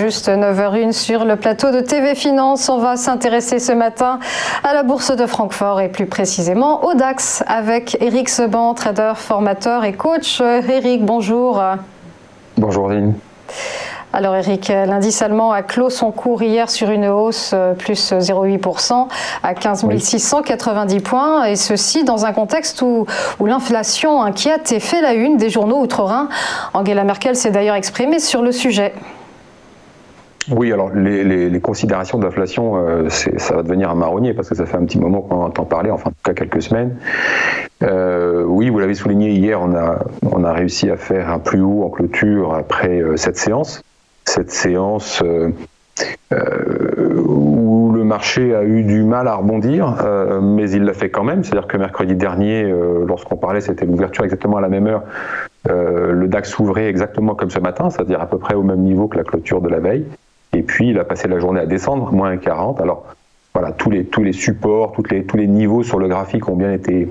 juste 9h01 sur le plateau de TV Finance. On va s'intéresser ce matin à la bourse de Francfort et plus précisément au DAX avec Eric Seban, trader, formateur et coach. Eric, bonjour. Bonjour Lynn. Alors Eric, l'indice allemand a clos son cours hier sur une hausse plus 0,8% à 15 690 points, et ceci dans un contexte où l'inflation inquiète et fait la une des journaux outre-Rhin. Angela Merkel s'est d'ailleurs exprimée sur le sujet. Oui, alors les considérations d'inflation, ça va devenir un marronnier parce que ça fait un petit moment qu'on entend parler, enfin en tout cas quelques semaines. Oui, vous l'avez souligné hier, on a réussi à faire un plus haut en clôture après cette séance. Cette séance où le marché a eu du mal à rebondir, mais il l'a fait quand même. C'est-à-dire que mercredi dernier, lorsqu'on parlait, c'était l'ouverture exactement à la même heure. Le DAX s'ouvrait exactement comme ce matin, c'est-à-dire à peu près au même niveau que la clôture de la veille. Et puis, il a passé la journée à descendre, moins 40. Alors, voilà, tous les supports, tous les niveaux sur le graphique ont bien été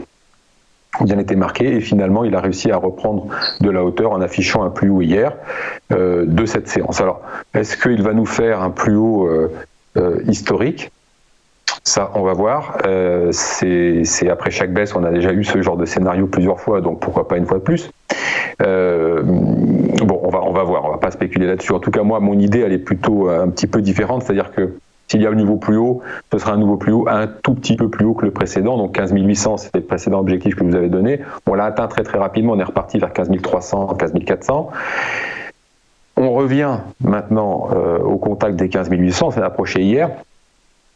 marqués. Et finalement, il a réussi à reprendre de la hauteur en affichant un plus haut hier de cette séance. Alors, est-ce qu'il va nous faire un plus haut historique ? Ça, on va voir. C'est après chaque baisse, on a déjà eu ce genre de scénario plusieurs fois, donc pourquoi pas une fois de plus. Bon, on va voir, on va pas spéculer là-dessus. En tout cas, moi, mon idée, elle est plutôt un petit peu différente, c'est-à-dire que s'il y a un niveau plus haut, ce sera un nouveau plus haut, un tout petit peu plus haut que le précédent. Donc 15 800, c'était le précédent objectif que je vous avez donné. On l'a atteint très très rapidement, on est reparti vers 15 300, 15 400. On revient maintenant au contact des 15 800, on s'est approché hier.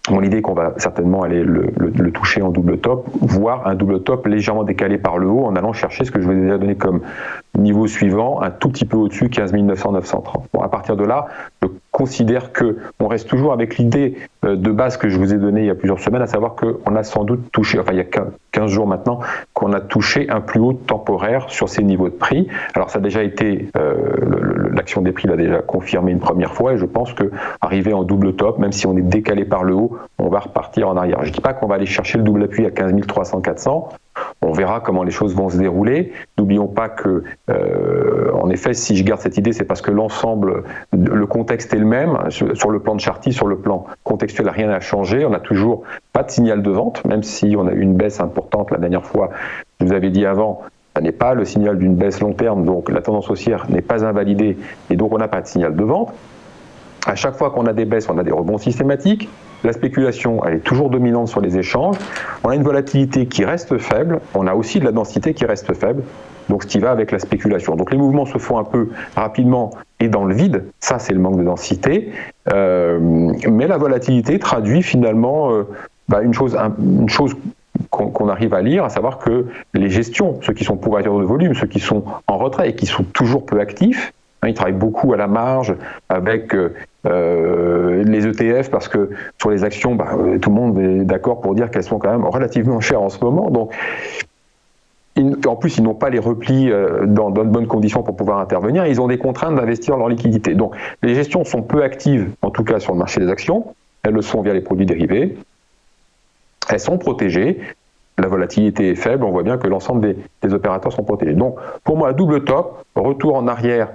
Mon idée est qu'on va certainement aller le toucher en double top, voire un double top légèrement décalé par le haut en allant chercher ce que je vous ai déjà donné comme niveau suivant, un tout petit peu au-dessus, 15 900, 930. Bon, à partir de là, je considère qu'on reste toujours avec l'idée de base que je vous ai donnée il y a plusieurs semaines, à savoir qu'on a sans doute touché, enfin il y a 15 jours maintenant, qu'on a touché un plus haut temporaire sur ces niveaux de prix. Alors ça a déjà été, l'action des prix l'a déjà confirmé une première fois, et je pense que arrivé en double top, même si on est décalé par le haut, on va repartir en arrière. Je ne dis pas qu'on va aller chercher le double appui à 15 300, 400. On verra comment les choses vont se dérouler. N'oublions pas que, en effet, si je garde cette idée, c'est parce que l'ensemble, le contexte est le même. Sur le plan de Charty, sur le plan contextuel, rien n'a changé. On n'a toujours pas de signal de vente, même si on a eu une baisse importante la dernière fois. Je vous avais dit avant, ça n'est pas le signal d'une baisse long terme, donc la tendance haussière n'est pas invalidée, et donc on n'a pas de signal de vente. À chaque fois qu'on a des baisses, on a des rebonds systématiques. La spéculation, elle est toujours dominante sur les échanges. On a une volatilité qui reste faible. On a aussi de la densité qui reste faible. Donc, ce qui va avec la spéculation. Donc, les mouvements se font un peu rapidement et dans le vide. Ça, c'est le manque de densité. Mais la volatilité traduit finalement une chose qu'on arrive à lire, à savoir que les gestions, ceux qui sont pourvoyeurs de volume, ceux qui sont en retrait et qui sont toujours peu actifs, ils travaillent beaucoup à la marge avec les ETF, parce que sur les actions, tout le monde est d'accord pour dire qu'elles sont quand même relativement chères en ce moment. Donc, en plus, ils n'ont pas les replis dans de bonnes conditions pour pouvoir intervenir. Ils ont des contraintes d'investir leur liquidité. Donc, les gestions sont peu actives, en tout cas sur le marché des actions. Elles le sont via les produits dérivés. Elles sont protégées. La volatilité est faible, on voit bien que l'ensemble des opérateurs sont protégés. Donc, pour moi, double top, retour en arrière,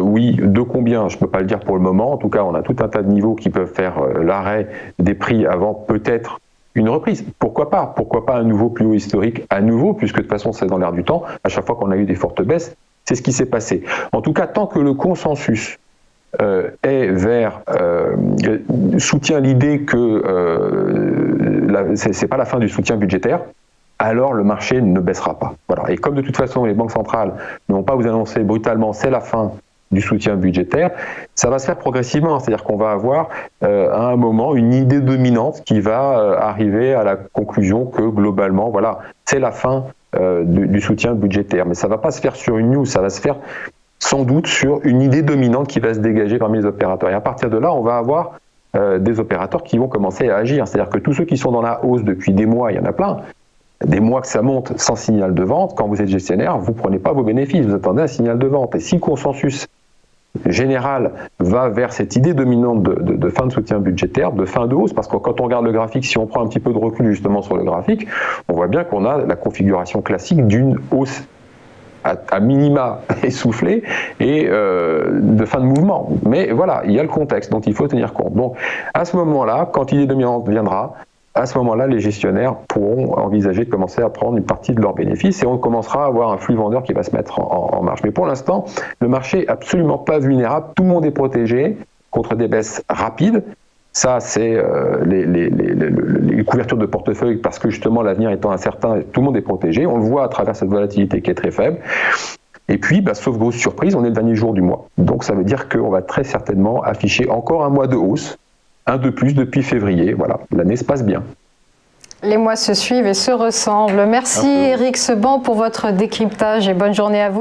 oui, de combien, je ne peux pas le dire pour le moment. En tout cas, on a tout un tas de niveaux qui peuvent faire l'arrêt des prix avant peut-être une reprise. Pourquoi pas un nouveau plus haut historique à nouveau, puisque de toute façon, c'est dans l'air du temps. À chaque fois qu'on a eu des fortes baisses, c'est ce qui s'est passé. En tout cas, tant que le consensus est vers soutient l'idée que c'est pas la fin du soutien budgétaire, alors le marché ne baissera pas. Voilà. Et comme de toute façon les banques centrales ne vont pas vous annoncer brutalement c'est la fin du soutien budgétaire, ça va se faire progressivement. C'est-à-dire qu'on va avoir à un moment une idée dominante qui va arriver à la conclusion que globalement, voilà, c'est la fin du soutien budgétaire. Mais ça ne va pas se faire sur une news, ça va se faire sans doute sur une idée dominante qui va se dégager parmi les opérateurs. Et à partir de là, on va avoir des opérateurs qui vont commencer à agir. C'est-à-dire que tous ceux qui sont dans la hausse depuis des mois, il y en a plein, des mois que ça monte sans signal de vente, quand vous êtes gestionnaire, vous ne prenez pas vos bénéfices, vous attendez un signal de vente. Et si le consensus général va vers cette idée dominante de fin de soutien budgétaire, de fin de hausse, parce que quand on regarde le graphique, si on prend un petit peu de recul justement sur le graphique, on voit bien qu'on a la configuration classique d'une hausse à minima essoufflée et de fin de mouvement. Mais voilà, il y a le contexte dont il faut tenir compte. Donc à ce moment-là, quand l'idée dominante viendra, à ce moment-là, les gestionnaires pourront envisager de commencer à prendre une partie de leurs bénéfices et on commencera à avoir un flux vendeur qui va se mettre en marche. Mais pour l'instant, le marché n'est absolument pas vulnérable. Tout le monde est protégé contre des baisses rapides. Ça, c'est les couvertures de portefeuille parce que justement l'avenir étant incertain, tout le monde est protégé. On le voit à travers cette volatilité qui est très faible. Et puis, sauf grosse surprise, on est le dernier jour du mois. Donc ça veut dire qu'on va très certainement afficher encore un mois de hausse. Un de plus depuis février. Voilà, l'année se passe bien. Les mois se suivent et se ressemblent. Merci Éric Seban pour votre décryptage et bonne journée à vous.